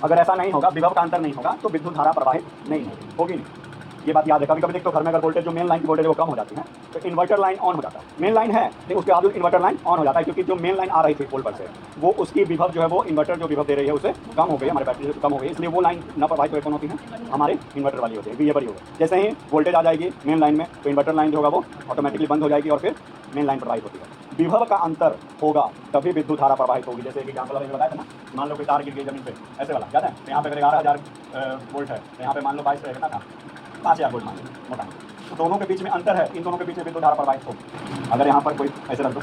अगर ऐसा नहीं होगा, विभव का अंतर नहीं होगा, तो विद्युत धारा प्रवाहित नहीं होगी नहीं। ये बात याद है। कभी कभी देखो घर में अगर वोल्टेज, जो मेन लाइन की वोल्टेज वो कम हो जाती है, तो इन्वर्टर लाइन ऑन हो जाता है। मेन लाइन है लेकिन उसके बावजूद इन्वर्टर लाइन ऑन हो जाता है, क्योंकि जो मेन लाइन आ रही थी पोल पर से, वो उसकी विभव जो है वो इन्वर्टर जो विभव दे रही है उसे कम हो गई, हमारे बैटरी से कम हो गई, इसलिए वो लाइन न प्रभावित हुए कौन होती है, हमारे इन्वर्टर वाली होती है, ये बड़ी होगी। जैसे ही वोल्टेज आ जाएगी मेन लाइन में, तो इन्वर्टर लाइन जो होगा वो ऑटोमेटिकली बंद हो जाएगी और फिर मेन लाइन प्रभावित होती है। विभव का अंतर होगा तभी विद्युत धारा प्रवाहित होगी। जैसे एक एग्जाम्पल मैंने बताया था ना, मान लो कोई तार गिर गई जमीन पे, ऐसे वाला याद है, तो यहाँ पे अगर 11,000 वोल्ट है, तो यहाँ पे मान लो 22 रहेगा था 5,000 वोल्ट मान लो मोटा, तो दोनों के बीच में अंतर है, इन दोनों के बीच में विद्युत धारा प्रवाहित होगी। अगर यहाँ पर कोई ऐसे रख दो,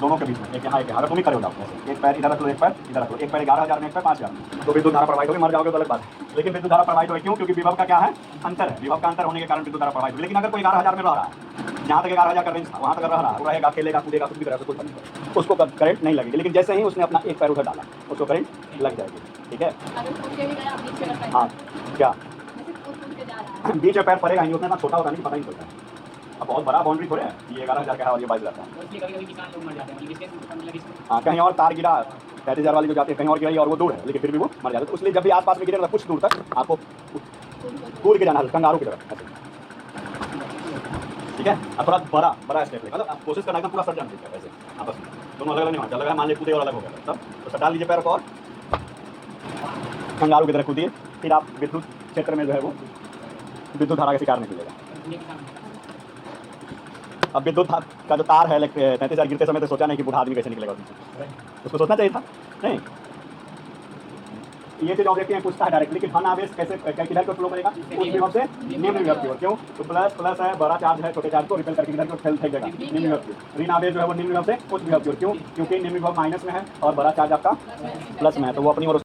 दोनों के बीच में एक यहाँ एक, अगर तुम ही खड़े हो जाओ ऐसे, एक पैर इधर रख लो, एक पैर इधर रख लो, एक पैर 11,000 में एक पैर 5,000 में, तो विद्युत धारा प्रवाहित होगी। मर जाओगे तो अलग बात है, लेकिन विद्युत धारा प्रवाहित होगी। क्यों? क्योंकि विभव का क्या है, अंतर है। विभव का अंतर होने के कारण विद्युत धारा प्रवाहित होगी। लेकिन अगर कोई 11,000 में रह रहा है, जहाँ तक 11,000 का रेंज था वहाँ तक रह रहा है, वो रहेगा, खेलेगा कूदेगा कुछ भी करेगा, कोई फर्क नहीं पड़ेगा, उसको करंट नहीं लगेगी। लेकिन जैसे ही उसने अपना एक पैर उधर डाला, उसको करंट लग जाएगी। ठीक है, हाँ क्या बीच में पैर पड़ेगा ही, उतना छोटा होता नहीं, पता ही नहीं चलता। अब बहुत बड़ा बाउंड्री थोड़े है, ये 11,000 का है और ये 22,000 का है। हाँ, कहीं और तार गिरा 35,000 वाली जो जाती है, कहीं और गिराई और वो दूर है, लेकिन फिर भी वो मर जाता है। तो इसलिए जब भी आसपास में गिरेगा कुछ दूर तक आपको कूद के जाना है, कंगारू की तरफ। ठीक है, अब थोड़ा बड़ा बड़ा स्टेप लेगा, मतलब आप कोशिश करना एकदम पूरा सट जाना है। वैसे आपस में दोनों अलग अलग नहीं होना चाहिए। मान लीजिए कूदे और अलग हो गया तब, तो सटा लीजिए पैर को और कंगारू की तरह कूदिए, फिर आप विद्युत क्षेत्र में जो है वो विद्युत धारा का शिकार नहीं मिलेगा। अब विद्युत का जो तार है 33,000 गिरते समय तो सोचा नहीं कि बूढ़ा आदमी कैसे निकलेगा उसको सोचना चाहिए था नहीं। ये चीज ऑब्जेक्ट में पूछता है डायरेक्टली कि धन आवेश कैसे किधर को फ्लो करेगा, उस विभव से निम्न विभव की ओर। क्यों? तो प्लस है, बड़ा चार्ज है, छोटे चार्ज को रिपेल करके किधर को फेंकेगा, निम्न विभव की। ऋण आवेश जो है वो निम्न विभव से उच्च विभव की ओर। क्यों? क्योंकि निम्न विभव माइनस में है और बड़ा चार्ज आपका प्लस में है, तो वो अपनी ओर